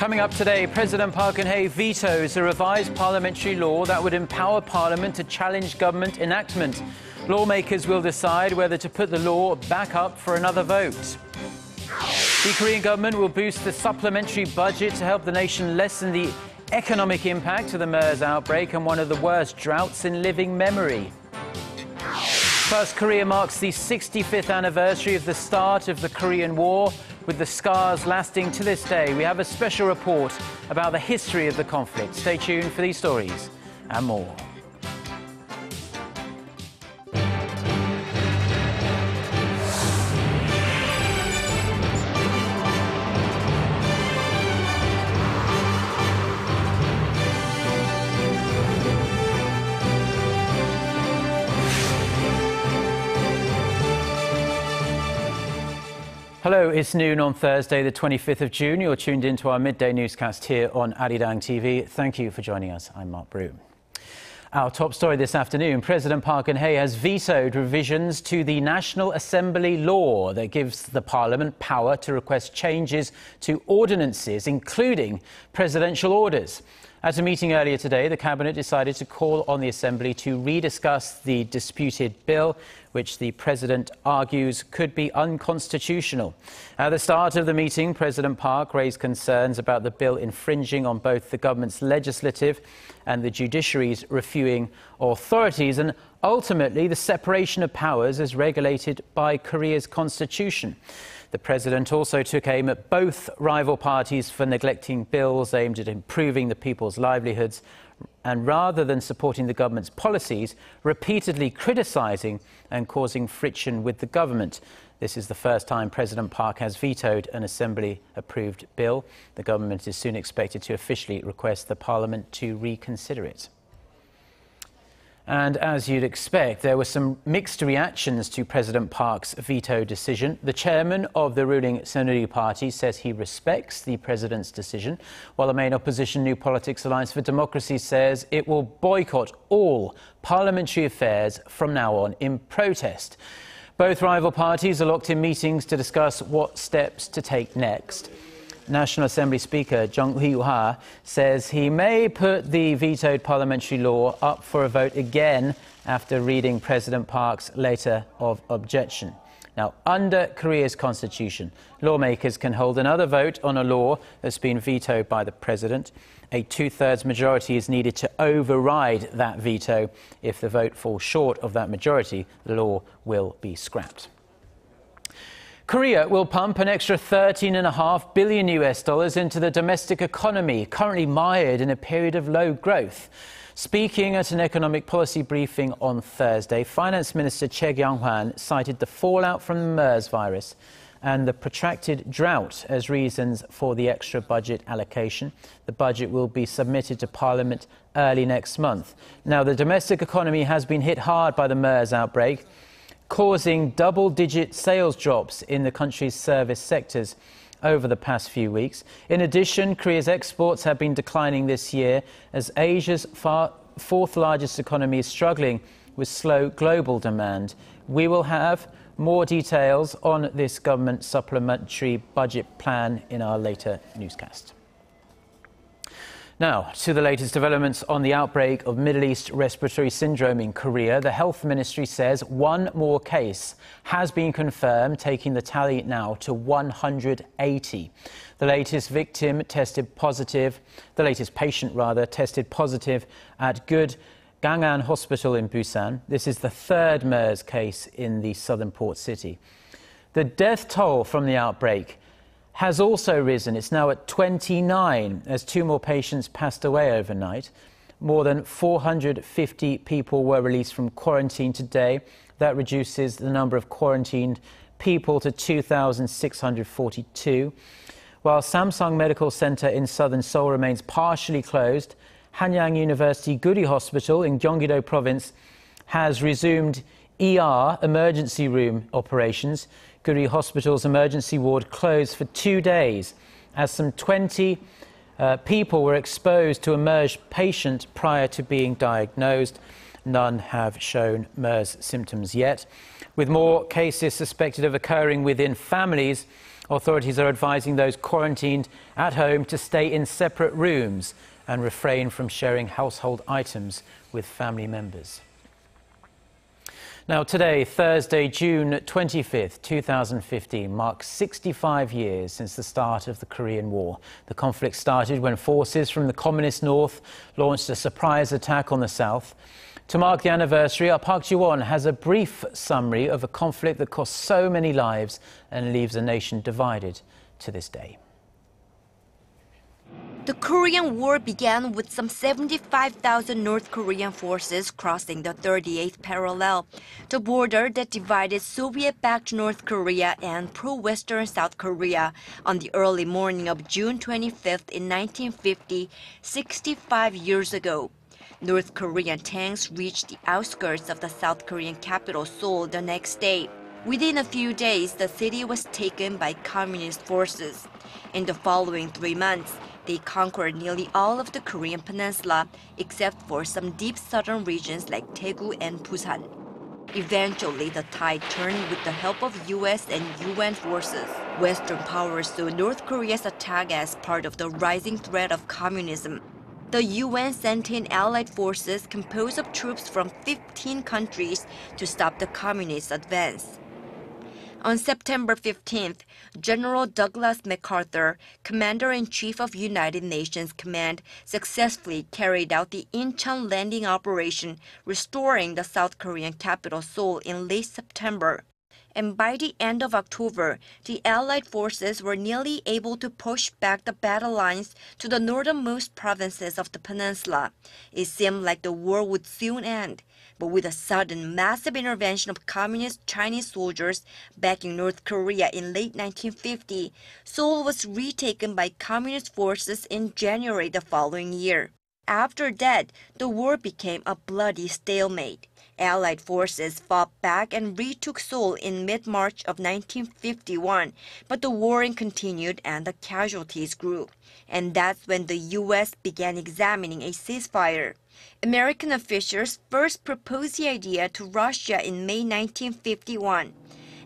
Coming up today, President Park Geun-hye vetoes a revised parliamentary law that would empower Parliament to challenge government enactment. Lawmakers will decide whether to put the law back up for another vote. The Korean government will boost the supplementary budget to help the nation lessen the economic impact of the MERS outbreak and one of the worst droughts in living memory. First, Korea marks the 65th anniversary of the start of the Korean War, with the scars lasting to this day. We have a special report about the history of the conflict. Stay tuned for these stories and more. Hello, it's noon on Thursday, the 25th of June. You're tuned into our midday newscast here on Arirang TV. Thank you for joining us. I'm Mark Broome. Our top story this afternoon, President Park Geun-hye has vetoed revisions to the National Assembly law that gives the Parliament power to request changes to ordinances, including presidential orders. At a meeting earlier today, the Cabinet decided to call on the Assembly to rediscuss the disputed bill, which the President argues could be unconstitutional. At the start of the meeting, President Park raised concerns about the bill infringing on both the government's legislative and the judiciary's reviewing authorities, and ultimately the separation of powers as regulated by Korea's constitution. The President also took aim at both rival parties for neglecting bills aimed at improving the people's livelihoods and, rather than supporting the government's policies, repeatedly criticising and causing friction with the government. This is the first time President Park has vetoed an Assembly-approved bill. The government is soon expected to officially request the Parliament to reconsider it. And as you'd expect, there were some mixed reactions to President Park's veto decision. The chairman of the ruling Saenuri Party says he respects the president's decision, while the main opposition New Politics Alliance for Democracy says it will boycott all parliamentary affairs from now on in protest. Both rival parties are locked in meetings to discuss what steps to take next. National Assembly Speaker Jung Hee-ha says he may put the vetoed parliamentary law up for a vote again after reading President Park's letter of objection. Now, under Korea's constitution, lawmakers can hold another vote on a law that's been vetoed by the president. A two-thirds majority is needed to override that veto. If the vote falls short of that majority, the law will be scrapped. Korea will pump an extra $13.5 billion into the domestic economy, currently mired in a period of low growth. Speaking at an economic policy briefing on Thursday, Finance Minister Choi Kyung-hwan cited the fallout from the MERS virus and the protracted drought as reasons for the extra budget allocation. The budget will be submitted to Parliament early next month. Now, the domestic economy has been hit hard by the MERS outbreak, causing double-digit sales drops in the country's service sectors over the past few weeks. In addition, Korea's exports have been declining this year as Asia's fourth largest economy is struggling with slow global demand. We will have more details on this government supplementary budget plan in our later newscast. Now, to the latest developments on the outbreak of Middle East respiratory syndrome in Korea. The Health Ministry says one more case has been confirmed, taking the tally now to 180. The latest patient tested positive at Good Gangan Hospital in Busan. This is the third MERS case in the southern port city. The death toll from the outbreak has also risen. It's now at 29 as two more patients passed away overnight. More than 450 people were released from quarantine today. That reduces the number of quarantined people to 2,642. While Samsung Medical Center in southern Seoul remains partially closed, Hanyang University Guri Hospital in Gyeonggi-do Province has resumed ER emergency room operations. Guri Hospital's emergency ward closed for 2 days as some 20 people were exposed to a MERS patient prior to being diagnosed. None have shown MERS symptoms yet. With more cases suspected of occurring within families, Authorities are advising those quarantined at home to stay in separate rooms and refrain from sharing household items with family members. Now today, Thursday, June 25th, 2015, marks 65 years since the start of the Korean War. The conflict started when forces from the Communist North launched a surprise attack on the South. To mark the anniversary, our Park Geun-hye has a brief summary of a conflict that cost so many lives and leaves a nation divided to this day. The Korean War began with some 75,000 North Korean forces crossing the 38th parallel, the border that divided Soviet-backed North Korea and pro-Western South Korea on the early morning of June 25th in 1950, 65 years ago. North Korean tanks reached the outskirts of the South Korean capital Seoul the next day. Within a few days, the city was taken by communist forces. In the following 3 months, they conquered nearly all of the Korean peninsula, except for some deep southern regions like Daegu and Busan. Eventually, the tide turned with the help of U.S. and UN forces. Western powers saw North Korea's attack as part of the rising threat of communism. The UN sent in allied forces composed of troops from 15 countries to stop the communists' advance. On September 15th, General Douglas MacArthur, Commander-in-Chief of United Nations Command, successfully carried out the Incheon landing operation, restoring the South Korean capital Seoul in late September. And by the end of October, the Allied forces were nearly able to push back the battle lines to the northernmost provinces of the peninsula. It seemed like the war would soon end. But with a sudden, massive intervention of communist Chinese soldiers backing North Korea in late 1950, Seoul was retaken by communist forces in January the following year. After that, the war became a bloody stalemate. Allied forces fought back and retook Seoul in mid-March of 1951, but the warring continued and the casualties grew. And that's when the U.S. began examining a ceasefire. American officials first proposed the idea to Russia in May 1951.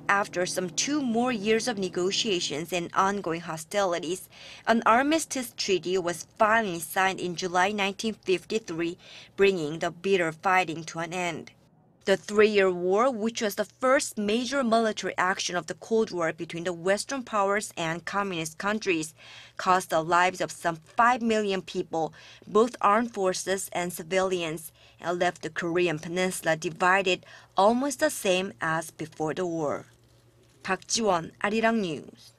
After some 2 more years of negotiations and ongoing hostilities, an armistice treaty was finally signed in July 1953, bringing the bitter fighting to an end. The 3-year war, which was the first major military action of the Cold War between the Western powers and communist countries, cost the lives of some 5 million people, both armed forces and civilians, and left the Korean peninsula divided almost the same as before the war. Park Geun-hye, Arirang News.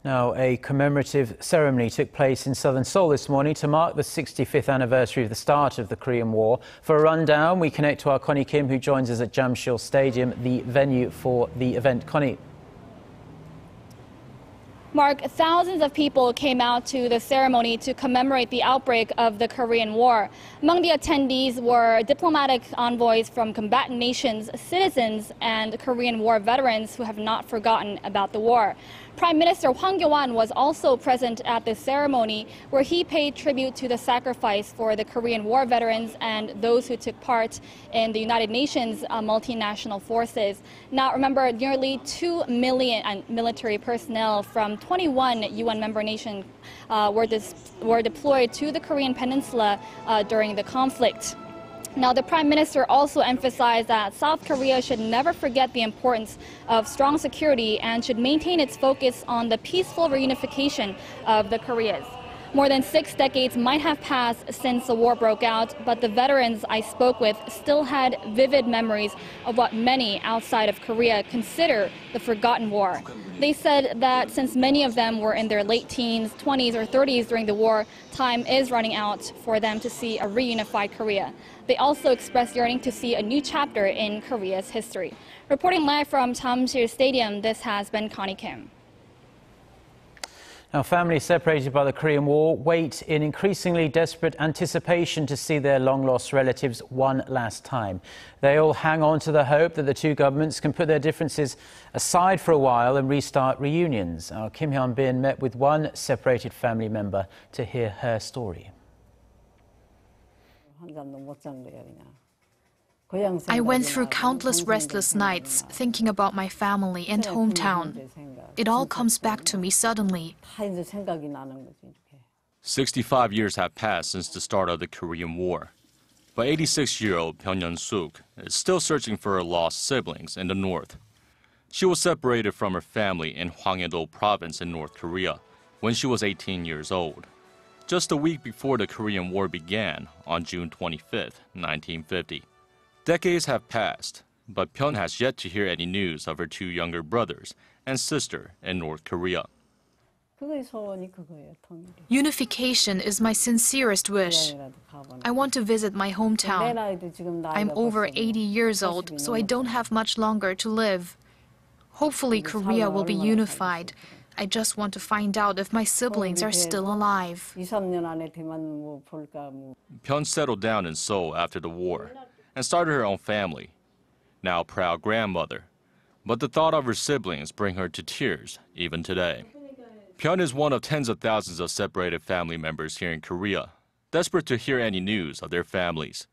Now, a commemorative ceremony took place in southern Seoul this morning to mark the 65th anniversary of the start of the Korean War. For a rundown, we connect to our Connie Kim, who joins us at Jamsil Stadium, the venue for the event. Connie. Mark, thousands of people came out to the ceremony to commemorate the outbreak of the Korean War. Among the attendees were diplomatic envoys from combatant nations, citizens, and Korean War veterans who have not forgotten about the war. Prime Minister Hwang Kyo-won was also present at the ceremony, where he paid tribute to the sacrifice for the Korean War veterans and those who took part in the United Nations multinational forces. Now, remember, nearly 2 million military personnel from 21 UN member nations were deployed to the Korean Peninsula during the conflict. Now, the Prime Minister also emphasized that South Korea should never forget the importance of strong security and should maintain its focus on the peaceful reunification of the Koreas. More than 6 decades might have passed since the war broke out, but the veterans I spoke with still had vivid memories of what many outside of Korea consider the forgotten war. They said that since many of them were in their late teens, 20s, or 30s during the war, time is running out for them to see a reunified Korea. They also expressed yearning to see a new chapter in Korea's history. Reporting live from Jamsil Stadium, this has been Connie Kim. Now, families separated by the Korean War wait in increasingly desperate anticipation to see their long-lost relatives one last time. They all hang on to the hope that the two governments can put their differences aside for a while and restart reunions. Our Kim Hyun-bin met with one separated family member to hear her story. I went through countless restless nights thinking about my family and hometown. It all comes back to me suddenly. 65 years have passed since the start of the Korean War. But 86-year-old Park Geun-hye is still searching for her lost siblings in the north. She was separated from her family in Hwanghae-do province in North Korea when she was 18 years old, just a week before the Korean War began on June 25, 1950. Decades have passed, but Pyun has yet to hear any news of her two younger brothers and sister in North Korea. Unification is my sincerest wish. I want to visit my hometown. I'm over 80 years old, so I don't have much longer to live. Hopefully Korea will be unified. I just want to find out if my siblings are still alive. Pyun settled down in Seoul after the war and started her own family, now a proud grandmother. But the thought of her siblings bring her to tears even today. Pyun is one of tens of thousands of separated family members here in Korea, desperate to hear any news of their families.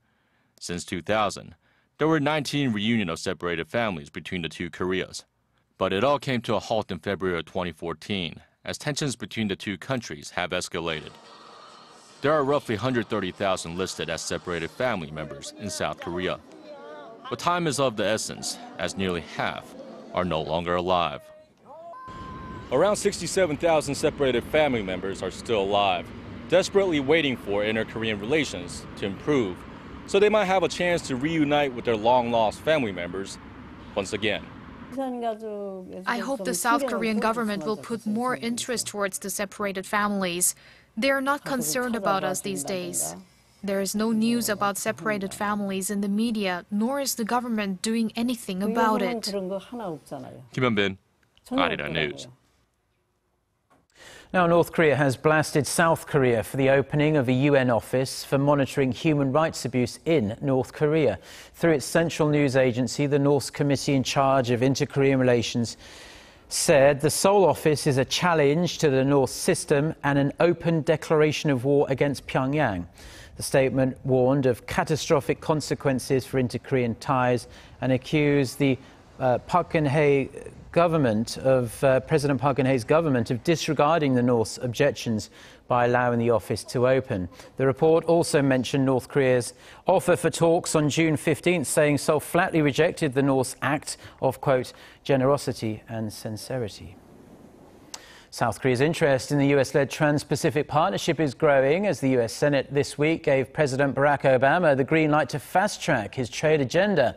Since 2000, there were 19 reunions of separated families between the two Koreas. But it all came to a halt in February of 2014, as tensions between the two countries have escalated. There are roughly 130,000 listed as separated family members in South Korea. But time is of the essence, as nearly half are no longer alive. Around 67,000 separated family members are still alive, desperately waiting for inter-Korean relations to improve, so they might have a chance to reunite with their long-lost family members once again. I hope the South Korean government will put more interest towards the separated families. They are not concerned about us these days. There is no news about separated families in the media, nor is the government doing anything about it. Kim Hyun-bin, Arirang News. Now, North Korea has blasted South Korea for the opening of a UN office for monitoring human rights abuse in North Korea. Through its central news agency, the North Committee in charge of inter-Korean relations said the Seoul office is a challenge to the North system and an open declaration of war against Pyongyang. The statement warned of catastrophic consequences for inter-Korean ties and accused the Park Geun-hye government of President Park Geun-hye's government of disregarding the North's objections by allowing the office to open. The report also mentioned North Korea's offer for talks on June 15th, saying Seoul flatly rejected the North's act of, quote, generosity and sincerity. South Korea's interest in the US-led Trans-Pacific Partnership is growing as the US Senate this week gave President Barack Obama the green light to fast-track his trade agenda.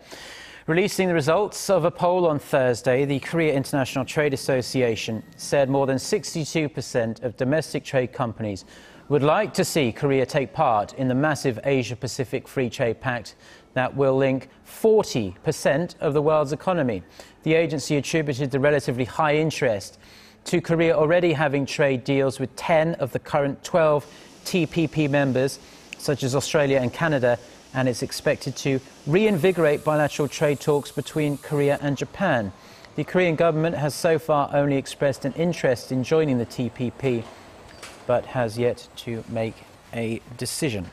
Releasing the results of a poll on Thursday, the Korea International Trade Association said more than 62% of domestic trade companies would like to see Korea take part in the massive Asia-Pacific Free Trade Pact that will link 40% of the world's economy. The agency attributed the relatively high interest to Korea already having trade deals with 10 of the current 12 TPP members, such as Australia and Canada, and it's expected to reinvigorate bilateral trade talks between Korea and Japan. The Korean government has so far only expressed an interest in joining the TPP, but has yet to make a decision.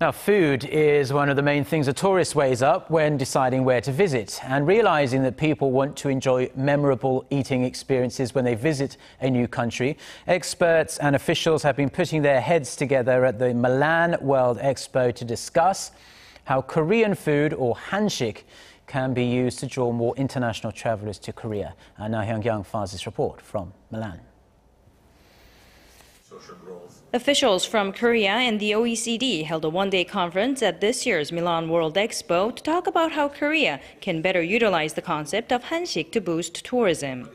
Now, food is one of the main things a tourist weighs up when deciding where to visit, and realizing that people want to enjoy memorable eating experiences when they visit a new country. Experts and officials have been putting their heads together at the Milan World Expo to discuss how Korean food, or hanshik, can be used to draw more international travelers to Korea. And Na Hyung-kyung files this report from Milan. Officials from Korea and the OECD held a one-day conference at this year's Milan World Expo to talk about how Korea can better utilize the concept of hanshik to boost tourism.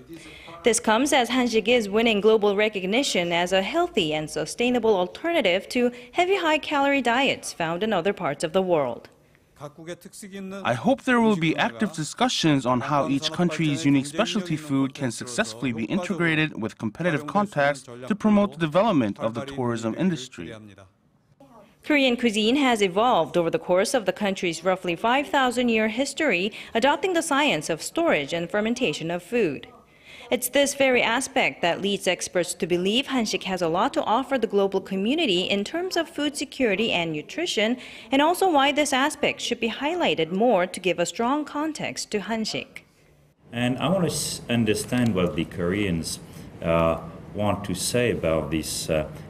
This comes as hanshik is winning global recognition as a healthy and sustainable alternative to heavy high-calorie diets found in other parts of the world. I hope there will be active discussions on how each country's unique specialty food can successfully be integrated with competitive context to promote the development of the tourism industry. Korean cuisine has evolved over the course of the country's roughly 5,000-year history, adopting the science of storage and fermentation of food. It's this very aspect that leads experts to believe 한식 has a lot to offer the global community in terms of food security and nutrition, and also why this aspect should be highlighted more to give a strong context to 한식. And I want to understand what the Koreans want to say about this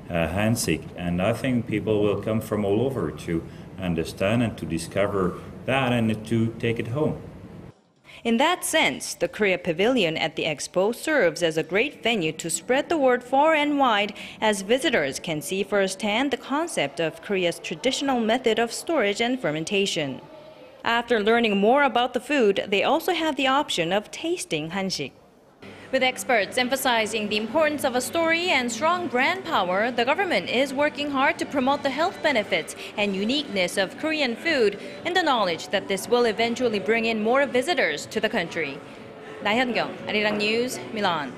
한식, and I think people will come from all over to understand and to discover that and to take it home. In that sense, the Korea Pavilion at the Expo serves as a great venue to spread the word far and wide as visitors can see firsthand the concept of Korea's traditional method of storage and fermentation. After learning more about the food, they also have the option of tasting 한식. With experts emphasizing the importance of a story and strong brand power, the government is working hard to promote the health benefits and uniqueness of Korean food in the knowledge that this will eventually bring in more visitors to the country. 나현경, Arirang News, Milan.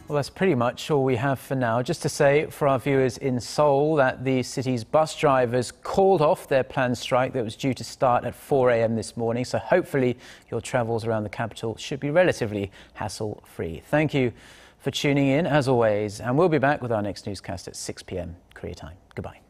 Well, that's pretty much all we have for now. Just to say for our viewers in Seoul that the city's bus drivers called off their planned strike that was due to start at 4 a.m. this morning. So hopefully your travels around the capital should be relatively hassle-free. Thank you for tuning in, as always. And we'll be back with our next newscast at 6 p.m. Korea time. Goodbye.